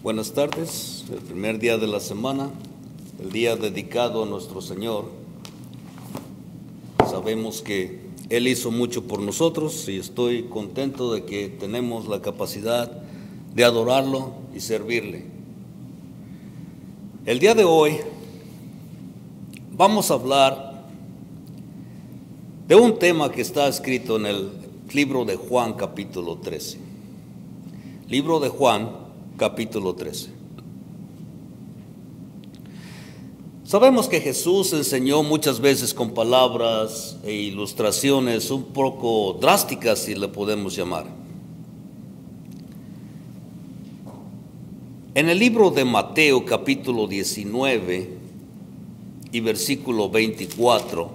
Buenas tardes, el primer día de la semana, el día dedicado a nuestro Señor. Sabemos que Él hizo mucho por nosotros y estoy contento de que tenemos la capacidad de adorarlo y servirle. El día de hoy vamos a hablar de un tema que está escrito en el libro de Juan capítulo 13. Libro de Juan capítulo 13. Sabemos que Jesús enseñó muchas veces con palabras e ilustraciones un poco drásticas, si le podemos llamar. En el libro de Mateo capítulo 19 y versículo 24,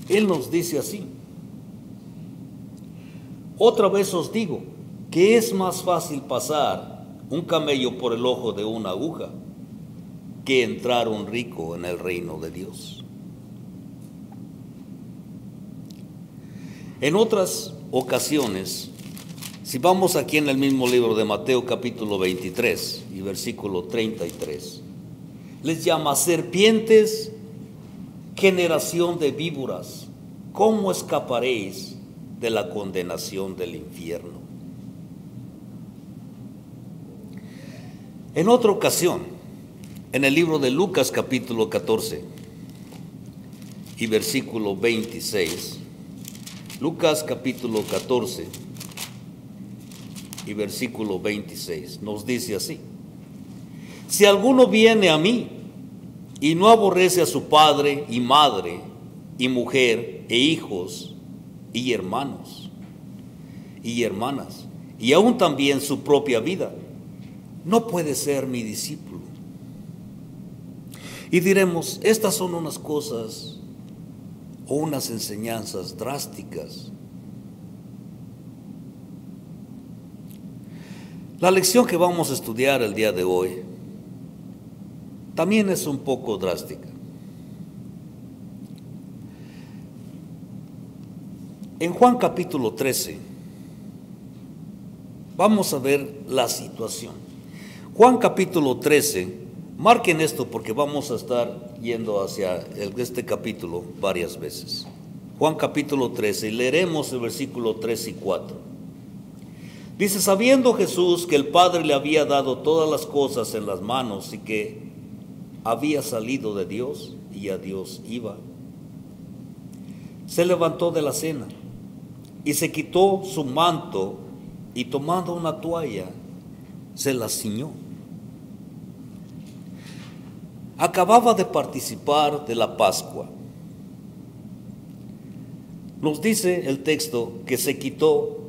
Él nos dice así: otra vez os digo que es más fácil pasar un camello por el ojo de una aguja que entrar un rico en el reino de Dios. En otras ocasiones, si vamos aquí en el mismo libro de Mateo capítulo 23 y versículo 33, les llama serpientes, generación de víboras, ¿cómo escaparéis de la condenación del infierno? En otra ocasión, en el libro de Lucas capítulo 14 y versículo 26, Lucas capítulo 14 y versículo 26 nos dice así: si alguno viene a mí y no aborrece a su padre y madre y mujer e hijos y hermanos y hermanas, y aún también su propia vida, no puede ser mi discípulo. Y diremos, estas son unas cosas o unas enseñanzas drásticas. La lección que vamos a estudiar el día de hoy también es un poco drástica. En Juan capítulo 13 vamos a ver la situación. Juan capítulo 13, marquen esto porque vamos a estar yendo hacia este capítulo varias veces. Juan capítulo 13, y leeremos el versículo 3 y 4. Dice: sabiendo Jesús que el Padre le había dado todas las cosas en las manos y que había salido de Dios y a Dios iba, se levantó de la cena y se quitó su manto y tomando una toalla se la ciñó. Acababa de participar de la Pascua. Nos dice el texto que se quitó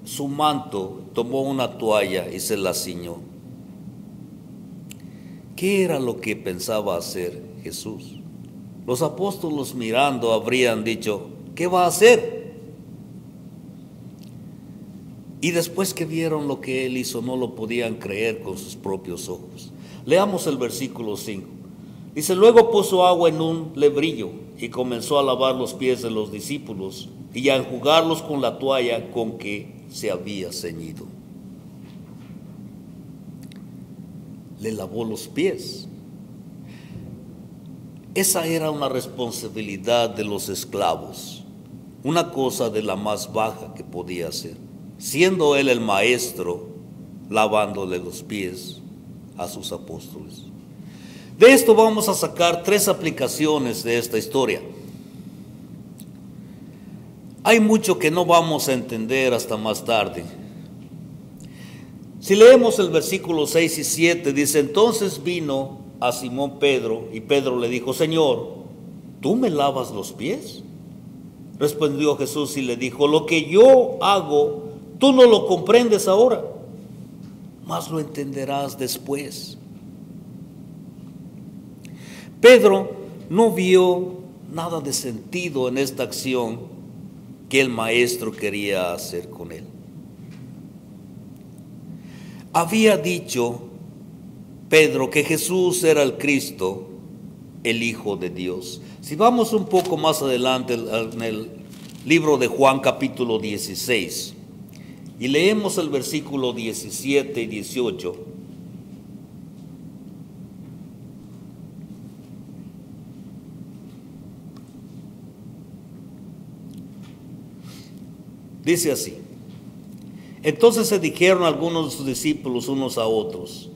su manto, tomó una toalla y se la ciñó. ¿Qué era lo que pensaba hacer Jesús? Los apóstoles mirando habrían dicho: ¿qué va a hacer? Y después que vieron lo que él hizo, no lo podían creer con sus propios ojos. Leamos el versículo 5. Dice: luego puso agua en un lebrillo y comenzó a lavar los pies de los discípulos y a enjugarlos con la toalla con que se había ceñido. Le lavó los pies. Esa era una responsabilidad de los esclavos, una cosa de la más baja que podía hacer, siendo él el maestro, lavándole los pies a sus apóstoles. De esto vamos a sacar 3 aplicaciones de esta historia. Hay mucho que no vamos a entender hasta más tarde. Si leemos el versículo 6 y 7, dice: entonces vino a Simón Pedro y Pedro le dijo: Señor, ¿tú me lavas los pies? Respondió Jesús y le dijo: lo que yo hago tú no lo comprendes ahora, mas lo entenderás después. Pedro no vio nada de sentido en esta acción que el maestro quería hacer con él. Había dicho Pedro que Jesús era el Cristo, el Hijo de Dios. Si vamos un poco más adelante en el libro de Juan capítulo 16 Y leemos el versículo 17 y 18. Dice así: entonces se dijeron algunos de sus discípulos unos a otros: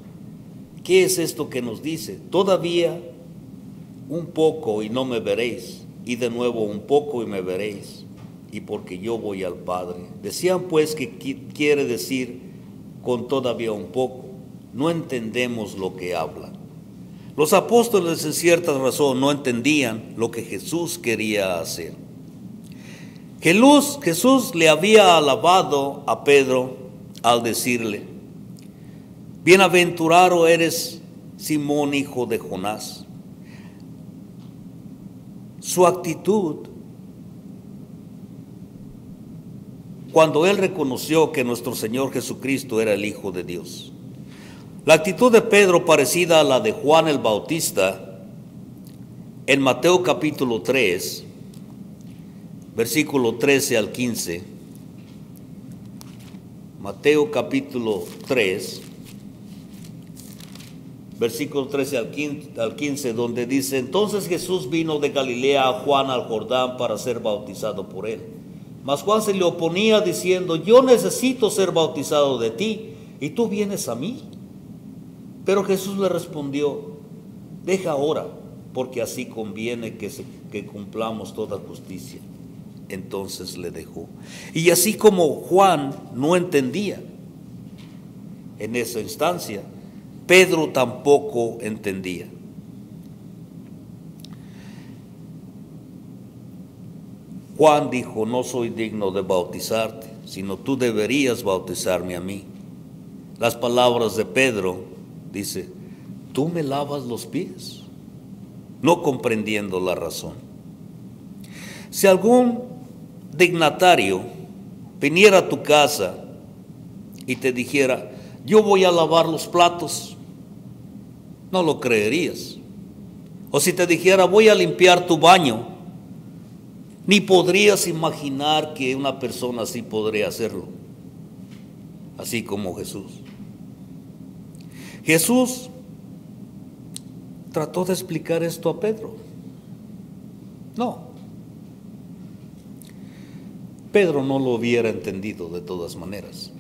¿qué es esto que nos dice? Todavía un poco y no me veréis, y de nuevo un poco y me veréis, y porque yo voy al Padre. Decían pues que quiere decir con todavía un poco. No entendemos lo que habla. Los apóstoles en cierta razón no entendían lo que Jesús quería hacer. Jesús le había alabado a Pedro al decirle: bienaventurado eres, Simón, hijo de Jonás. Su actitud, cuando él reconoció que nuestro Señor Jesucristo era el Hijo de Dios. La actitud de Pedro, parecida a la de Juan el Bautista, en Mateo capítulo 3, versículo 13 al 15. Mateo capítulo 3, versículo 13 al 15, donde dice: entonces Jesús vino de Galilea a Juan al Jordán para ser bautizado por él. Mas Juan se le oponía diciendo: yo necesito ser bautizado de ti, y tú vienes a mí. Pero Jesús le respondió: deja ahora, porque así conviene que cumplamos toda justicia. Entonces le dejó. Y así como Juan no entendía en esa instancia, Pedro tampoco entendía. Juan dijo: no soy digno de bautizarte, sino tú deberías bautizarme a mí. Las palabras de Pedro, dice: tú me lavas los pies, no comprendiendo la razón. Si algún dignatario viniera a tu casa y te dijera: yo voy a lavar los platos, no lo creerías. O si te dijera: voy a limpiar tu baño, ni podrías imaginar que una persona así podría hacerlo. Así como Jesús. Jesús trató de explicar esto a Pedro. No. Pedro no lo hubiera entendido de todas maneras.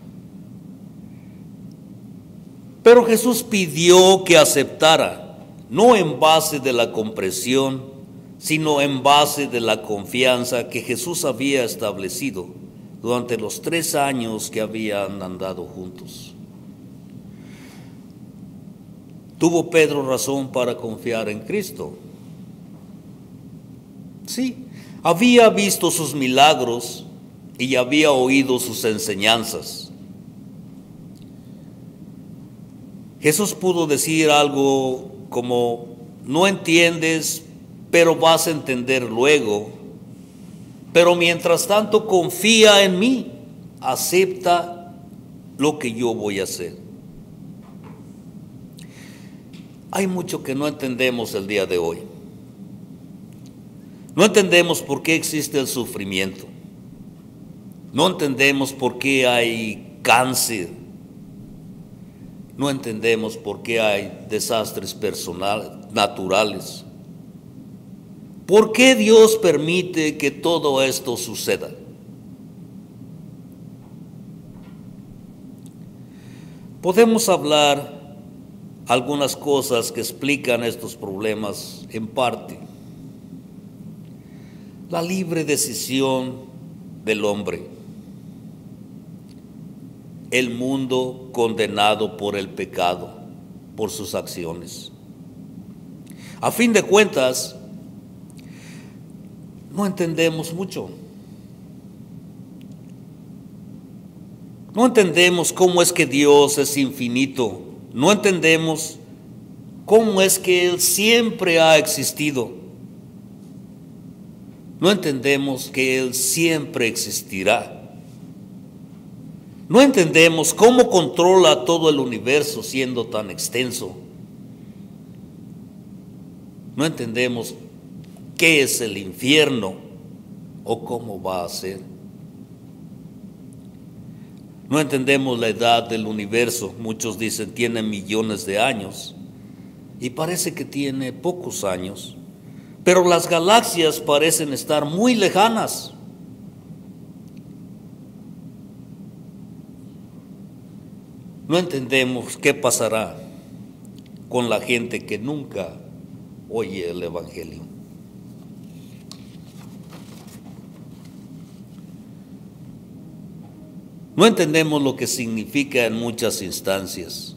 Pero Jesús pidió que aceptara, no en base de la comprensión, sino en base de la confianza que Jesús había establecido durante los 3 años que habían andado juntos. ¿Tuvo Pedro razón para confiar en Cristo? Sí, había visto sus milagros y había oído sus enseñanzas. Jesús pudo decir algo como: no entiendes, pero vas a entender luego. Pero mientras tanto confía en mí, acepta lo que yo voy a hacer. Hay mucho que no entendemos el día de hoy. No entendemos por qué existe el sufrimiento. No entendemos por qué hay cáncer. No entendemos por qué hay desastres naturales. ¿Por qué Dios permite que todo esto suceda? Podemos hablar algunas cosas que explican estos problemas en parte. La libre decisión del hombre. El mundo condenado por el pecado, por sus acciones. A fin de cuentas, no entendemos mucho. No entendemos cómo es que Dios es infinito. No entendemos cómo es que Él siempre ha existido. No entendemos que Él siempre existirá. No entendemos cómo controla todo el universo siendo tan extenso. No entendemos qué es el infierno o cómo va a ser. No entendemos la edad del universo. Muchos dicen tiene millones de años y parece que tiene pocos años. Pero las galaxias parecen estar muy lejanas. No entendemos qué pasará con la gente que nunca oye el Evangelio. No entendemos lo que significa en muchas instancias.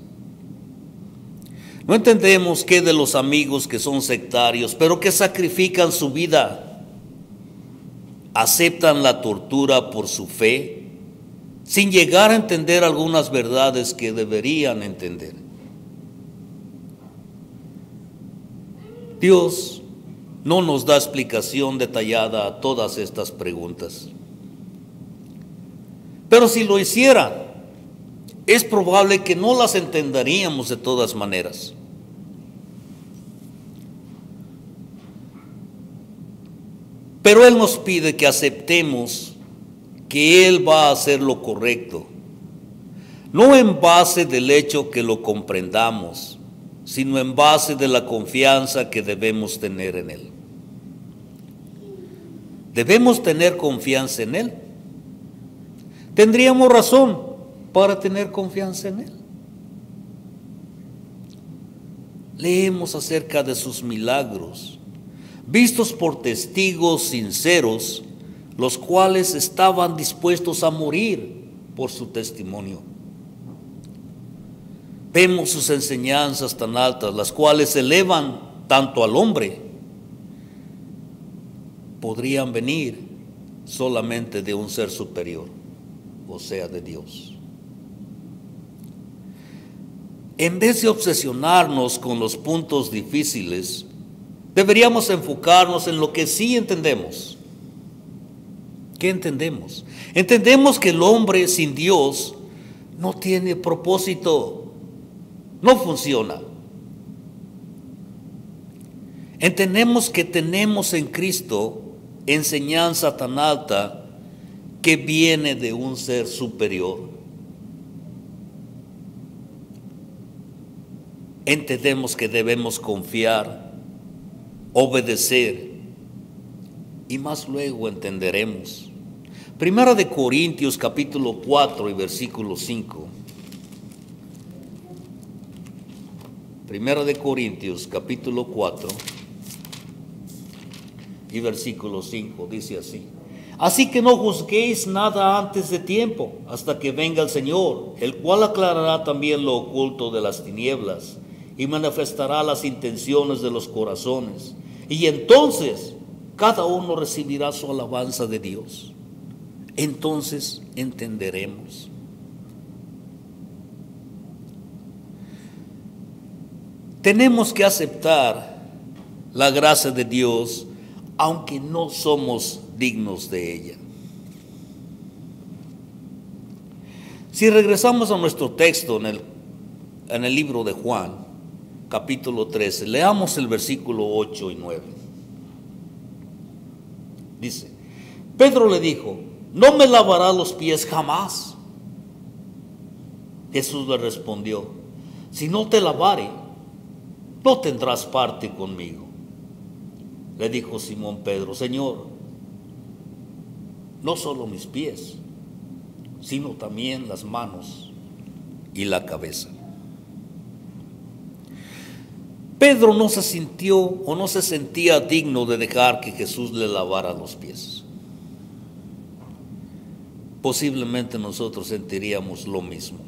No entendemos qué de los amigos que son sectarios, pero que sacrifican su vida, aceptan la tortura por su fe, sin llegar a entender algunas verdades que deberían entender. Dios no nos da explicación detallada a todas estas preguntas. Pero si lo hiciera, es probable que no las entenderíamos de todas maneras. Pero Él nos pide que aceptemos que Él va a hacer lo correcto, no en base del hecho que lo comprendamos, sino en base de la confianza que debemos tener en Él. Debemos tener confianza en Él. Tendríamos razón para tener confianza en Él. Leemos acerca de sus milagros, vistos por testigos sinceros, los cuales estaban dispuestos a morir por su testimonio. Vemos sus enseñanzas tan altas, las cuales elevan tanto al hombre. Podrían venir solamente de un ser superior, o sea, de Dios. En vez de obsesionarnos con los puntos difíciles, deberíamos enfocarnos en lo que sí entendemos. ¿Qué entendemos? Entendemos que el hombre sin Dios no tiene propósito, no funciona. Entendemos que tenemos en Cristo enseñanza tan alta que viene de un ser superior. Entendemos que debemos confiar, obedecer, y más luego entenderemos. Primera de Corintios capítulo 4 y versículo 5. Primera de Corintios capítulo 4 y versículo 5 dice así: así que no juzguéis nada antes de tiempo, hasta que venga el Señor, el cual aclarará también lo oculto de las tinieblas y manifestará las intenciones de los corazones, y entonces cada uno recibirá su alabanza de Dios. Entonces entenderemos. Tenemos que aceptar la gracia de Dios, aunque no somos dignos de ella. Si regresamos a nuestro texto en el libro de Juan, capítulo 13, leamos el versículo 8 y 9. Dice: Pedro le dijo: no me lavará los pies jamás. Jesús le respondió: si no te lavare, no tendrás parte conmigo. Le dijo Simón Pedro: Señor, no solo mis pies, sino también las manos y la cabeza. Pedro no se sintió o no se sentía digno de dejar que Jesús le lavara los pies. Posiblemente nosotros sentiríamos lo mismo.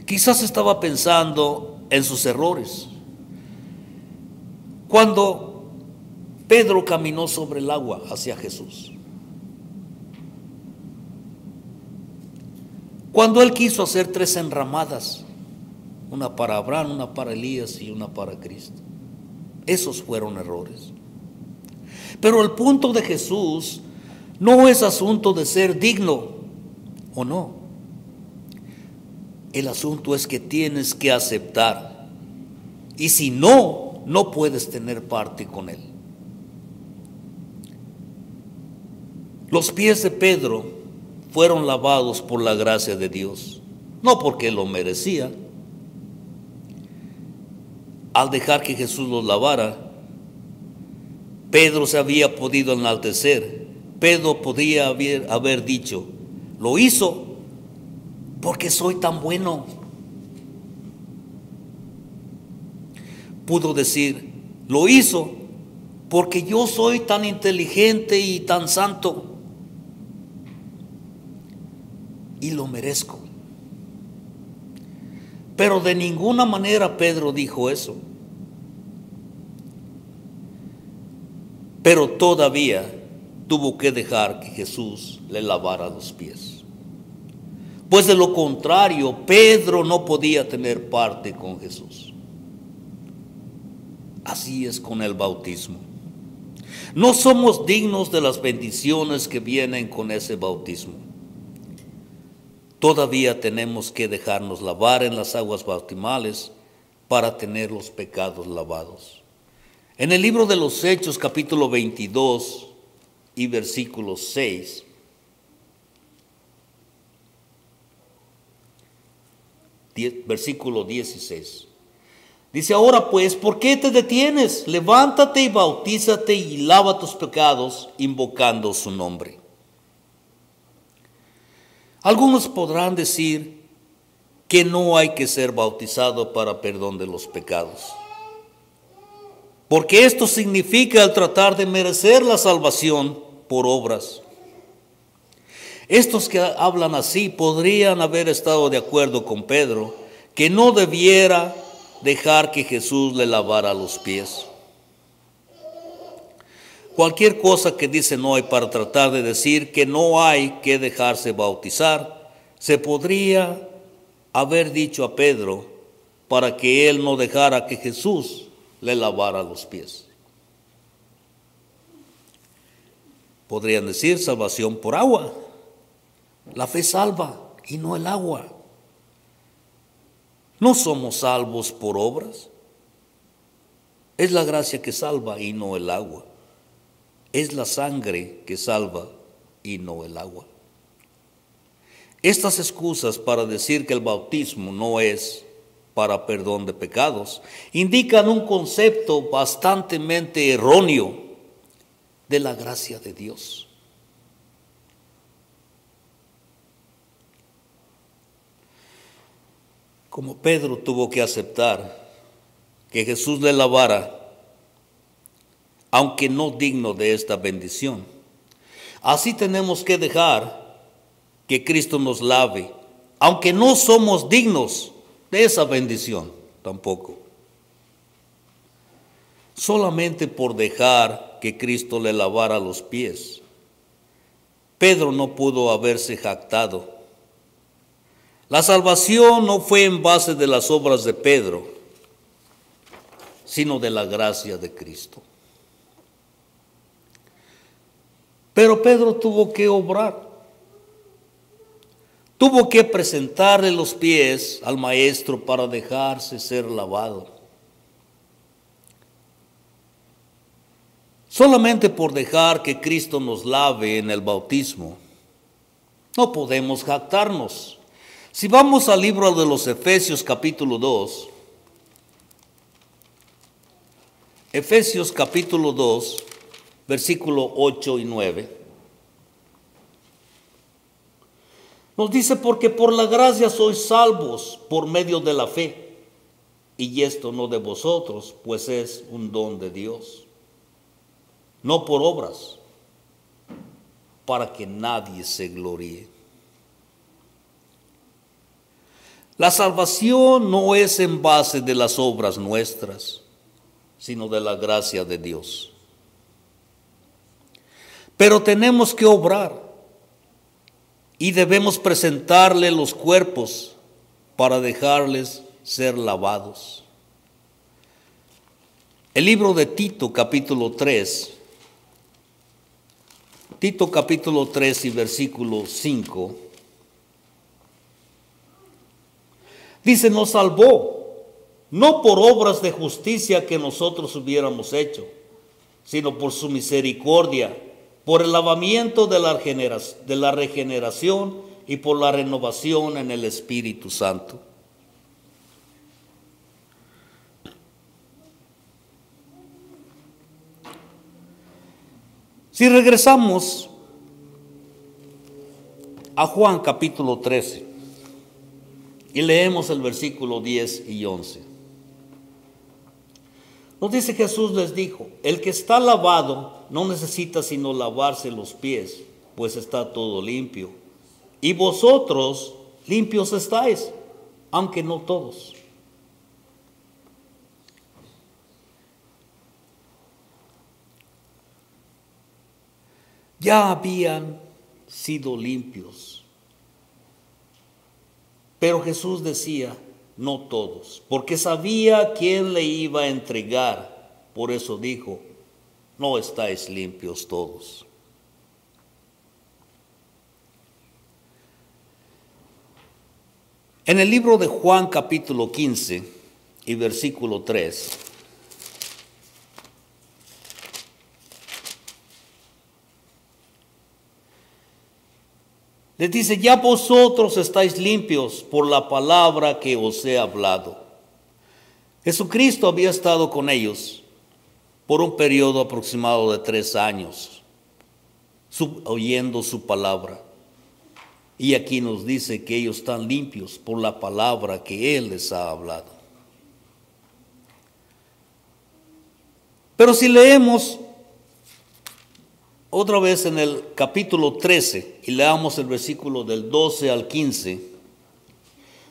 Quizás estaba pensando en sus errores. Cuando Pedro caminó sobre el agua hacia Jesús, cuando él quiso hacer 3 enramadas, una para Abraham, una para Elías y una para Cristo, esos fueron errores. Pero el punto de Jesús no es asunto de ser digno o no. El asunto es que tienes que aceptar, y si no, no puedes tener parte con Él. Los pies de Pedro fueron lavados por la gracia de Dios, no porque lo merecía. Al dejar que Jesús los lavara, Pedro se había podido enaltecer. Pedro podía haber dicho, lo hizo porque soy tan bueno. Pudo decir, lo hizo porque yo soy tan inteligente y tan santo y lo merezco. Pero de ninguna manera Pedro dijo eso. Pero todavía tuvo que dejar que Jesús le lavara los pies. Pues de lo contrario, Pedro no podía tener parte con Jesús. Así es con el bautismo. No somos dignos de las bendiciones que vienen con ese bautismo. Todavía tenemos que dejarnos lavar en las aguas bautismales para tener los pecados lavados. En el libro de los Hechos, capítulo 22 y versículo 6, versículo 16. Dice, ahora pues, ¿por qué te detienes? Levántate y bautízate y lava tus pecados invocando su nombre. Algunos podrán decir que no hay que ser bautizado para perdón de los pecados, porque esto significa el tratar de merecer la salvación por obras. Estos que hablan así podrían haber estado de acuerdo con Pedro, que no debiera dejar que Jesús le lavara los pies. Cualquier cosa que dicen hoy para tratar de decir que no hay que dejarse bautizar, se podría haber dicho a Pedro para que él no dejara que Jesús le lavara los pies. Podrían decir salvación por agua. La fe salva y no el agua. No somos salvos por obras. Es la gracia que salva y no el agua. Es la sangre que salva y no el agua. Estas excusas para decir que el bautismo no es para perdón de pecados indican un concepto bastante erróneo de la gracia de Dios. Como Pedro tuvo que aceptar que Jesús le lavara, aunque no digno de esta bendición, así tenemos que dejar que Cristo nos lave, aunque no somos dignos de esa bendición tampoco. Solamente por dejar que Cristo le lavara los pies, Pedro no pudo haberse jactado. La salvación no fue en base de las obras de Pedro, sino de la gracia de Cristo. Pero Pedro tuvo que obrar. Tuvo que presentarle los pies al maestro para dejarse ser lavado. Solamente por dejar que Cristo nos lave en el bautismo, no podemos jactarnos. Si vamos al libro de los Efesios capítulo 2, Efesios capítulo 2, versículo 8 y 9, nos dice, porque por la gracia sois salvos por medio de la fe, y esto no de vosotros, pues es un don de Dios, no por obras, para que nadie se gloríe. La salvación no es en base de las obras nuestras, sino de la gracia de Dios. Pero tenemos que obrar y debemos presentarle los cuerpos para dejarles ser lavados. El libro de Tito capítulo 3, Tito capítulo 3 y versículo 5, dice, nos salvó, no por obras de justicia que nosotros hubiéramos hecho, sino por su misericordia, por el lavamiento de la regeneración y por la renovación en el Espíritu Santo. Si regresamos a Juan capítulo 13 y leemos el versículo 10 y 11. Nos dice: Jesús les dijo: el que está lavado no necesita sino lavarse los pies, pues está todo limpio. Y vosotros limpios estáis, aunque no todos. Ya habían sido limpios. Pero Jesús decía: no todos, porque sabía quién le iba a entregar. Por eso dijo: no estáis limpios todos. En el libro de Juan capítulo 15 y versículo 3, les dice: ya vosotros estáis limpios por la palabra que os he hablado. Jesucristo había estado con ellos por un periodo aproximado de 3 años, oyendo su palabra. Y aquí nos dice que ellos están limpios por la palabra que Él les ha hablado. Pero si leemos otra vez en el capítulo 13 y leamos el versículo del 12 al 15,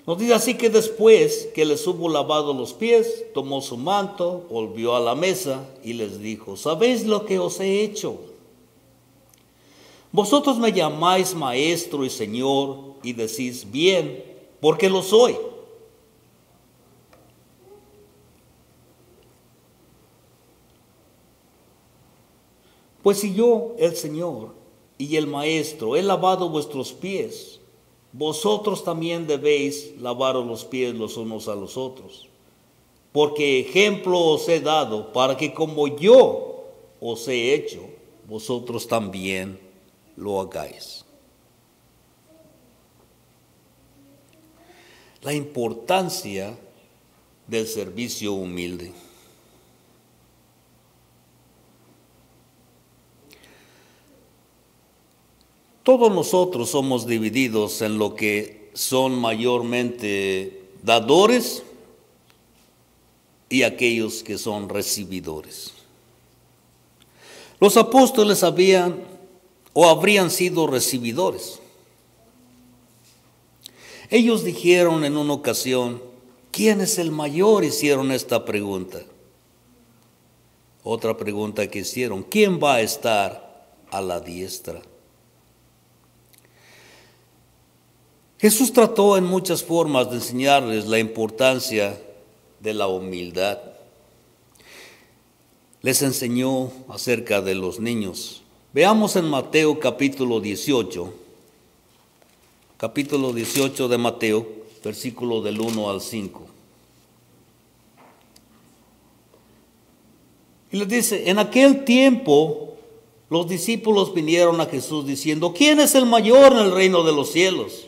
nos dice: así que después que les hubo lavado los pies, tomó su manto, volvió a la mesa y les dijo: ¿sabéis lo que os he hecho? Vosotros me llamáis maestro y señor y decís: bien, porque lo soy. Pues si yo, el Señor y el Maestro, he lavado vuestros pies, vosotros también debéis lavaros los pies los unos a los otros. Porque ejemplo os he dado para que como yo os he hecho, vosotros también lo hagáis. La importancia del servicio humilde. Todos nosotros somos divididos en lo que son mayormente dadores y aquellos que son recibidores. Los apóstoles habrían sido recibidores. Ellos dijeron en una ocasión: ¿quién es el mayor? Hicieron esta pregunta. Otra pregunta que hicieron: ¿quién va a estar a la diestra? Jesús trató en muchas formas de enseñarles la importancia de la humildad. Les enseñó acerca de los niños. Veamos en Mateo capítulo 18 de Mateo, versículo del 1 al 5. Y les dice: en aquel tiempo los discípulos vinieron a Jesús diciendo: ¿quién es el mayor en el reino de los cielos?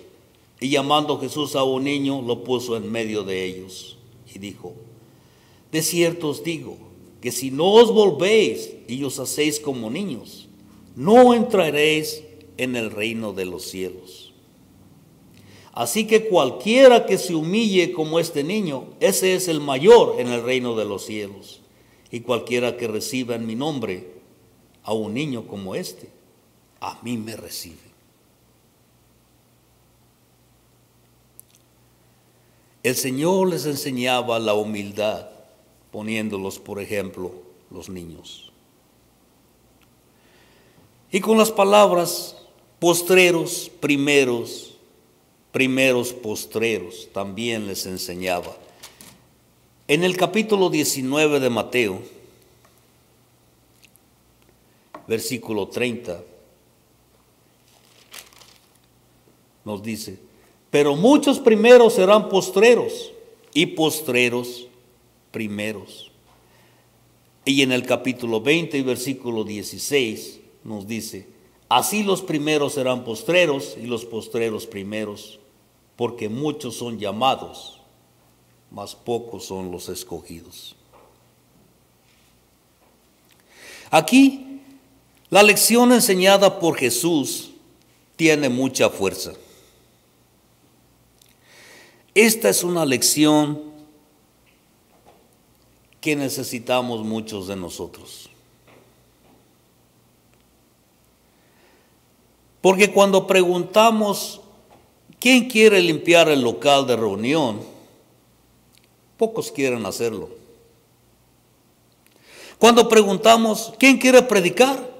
Y llamando Jesús a un niño, lo puso en medio de ellos y dijo: de cierto os digo, que si no os volvéis y os hacéis como niños, no entraréis en el reino de los cielos. Así que cualquiera que se humille como este niño, ese es el mayor en el reino de los cielos. Y cualquiera que reciba en mi nombre a un niño como este, a mí me recibe. El Señor les enseñaba la humildad, poniéndolos, por ejemplo, los niños. Y con las palabras postreros, primeros, postreros, también les enseñaba. En el capítulo 19 de Mateo, versículo 30, nos dice: pero muchos primeros serán postreros y postreros primeros. Y en el capítulo 20 y versículo 16 nos dice, así los primeros serán postreros y los postreros primeros, porque muchos son llamados, mas pocos son los escogidos. Aquí, la lección enseñada por Jesús tiene mucha fuerza. Esta es una lección que necesitamos muchos de nosotros. Porque cuando preguntamos, ¿quién quiere limpiar el local de reunión? Pocos quieren hacerlo. Cuando preguntamos, ¿quién quiere predicar?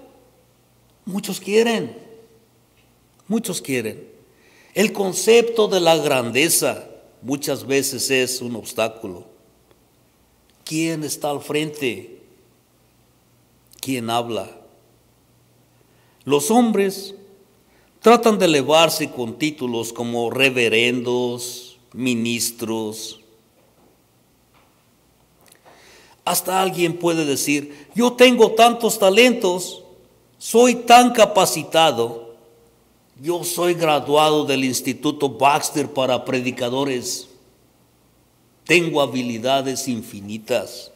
Muchos quieren. Muchos quieren. El concepto de la grandeza muchas veces es un obstáculo. ¿Quién está al frente? ¿Quién habla? Los hombres tratan de elevarse con títulos como reverendos, ministros. Hasta alguien puede decir, yo tengo tantos talentos, soy tan capacitado, yo soy graduado del Instituto Baxter para predicadores, tengo habilidades infinitas.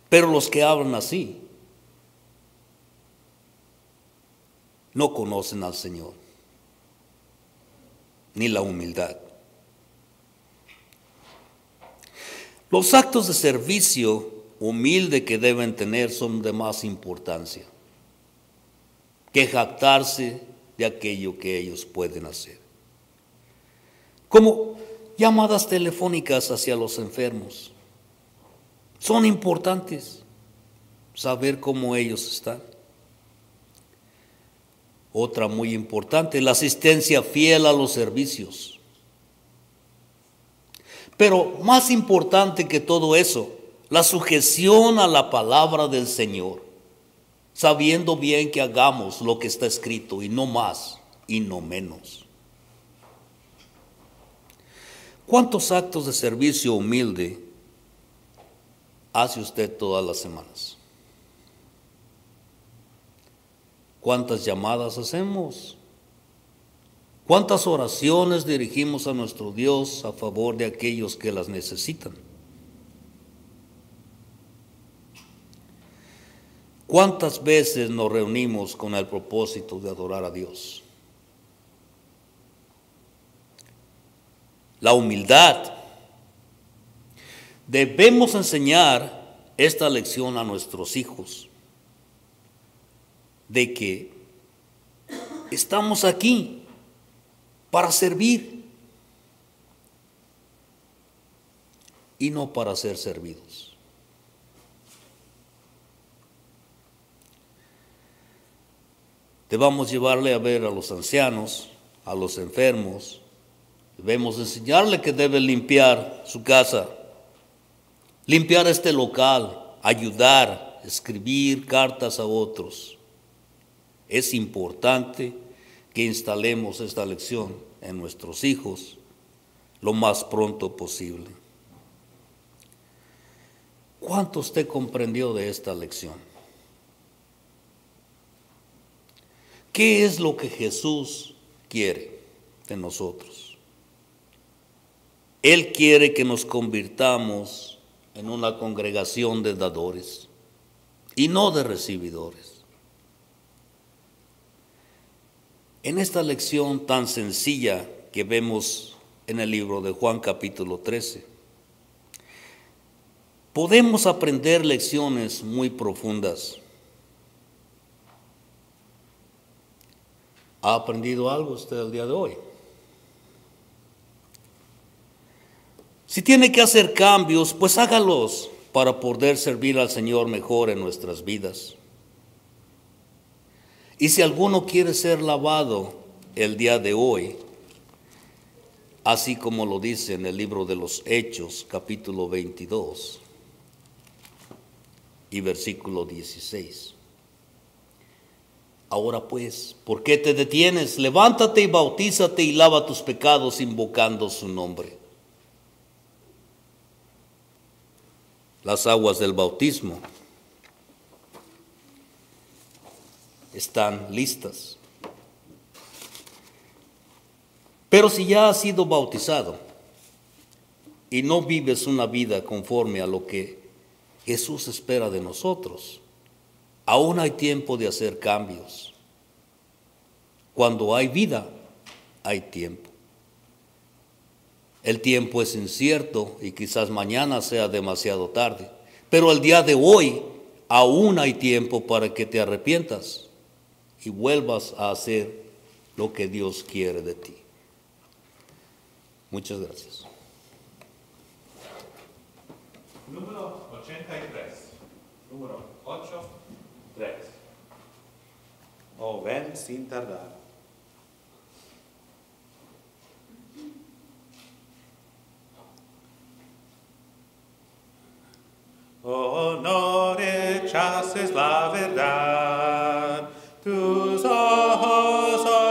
Pero los que hablan así no conocen al Señor, ni la humildad. Los actos de servicio humilde que deben tener son de más importancia que jactarse de aquello que ellos pueden hacer. Como llamadas telefónicas hacia los enfermos. Son importantes saber cómo ellos están. Otra muy importante, la asistencia fiel a los servicios. Pero más importante que todo eso, la sujeción a la palabra del Señor, sabiendo bien que hagamos lo que está escrito y no más y no menos. ¿Cuántos actos de servicio humilde hace usted todas las semanas? ¿Cuántas llamadas hacemos? ¿Cuántas oraciones dirigimos a nuestro Dios a favor de aquellos que las necesitan? ¿Cuántas veces nos reunimos con el propósito de adorar a Dios? La humildad. Debemos enseñar esta lección a nuestros hijos, de que estamos aquí para servir y no para ser servidos. Debemos llevarle a ver a los ancianos, a los enfermos. Debemos enseñarle que debe limpiar su casa, limpiar este local, ayudar, escribir cartas a otros. Es importante que instalemos esta lección en nuestros hijos lo más pronto posible. ¿Cuánto usted comprendió de esta lección? ¿Qué es lo que Jesús quiere de nosotros? Él quiere que nos convirtamos en una congregación de dadores y no de recibidores. En esta lección tan sencilla que vemos en el libro de Juan capítulo 13, podemos aprender lecciones muy profundas. ¿Ha aprendido algo usted el día de hoy? Si tiene que hacer cambios, pues hágalos para poder servir al Señor mejor en nuestras vidas. Y si alguno quiere ser lavado el día de hoy, así como lo dice en el libro de los Hechos, capítulo 22 y versículo 16. Ahora pues, ¿por qué te detienes? Levántate y bautízate y lava tus pecados invocando su nombre. Las aguas del bautismo están listas. Pero si ya has sido bautizado y no vives una vida conforme a lo que Jesús espera de nosotros, aún hay tiempo de hacer cambios. Cuando hay vida, hay tiempo. El tiempo es incierto y quizás mañana sea demasiado tarde, pero el día de hoy aún hay tiempo para que te arrepientas y vuelvas a hacer lo que Dios quiere de ti. Muchas gracias. Número 83. Número 83. Oh, ven sin tardar. Oh, no rechaces la verdad, tus ojos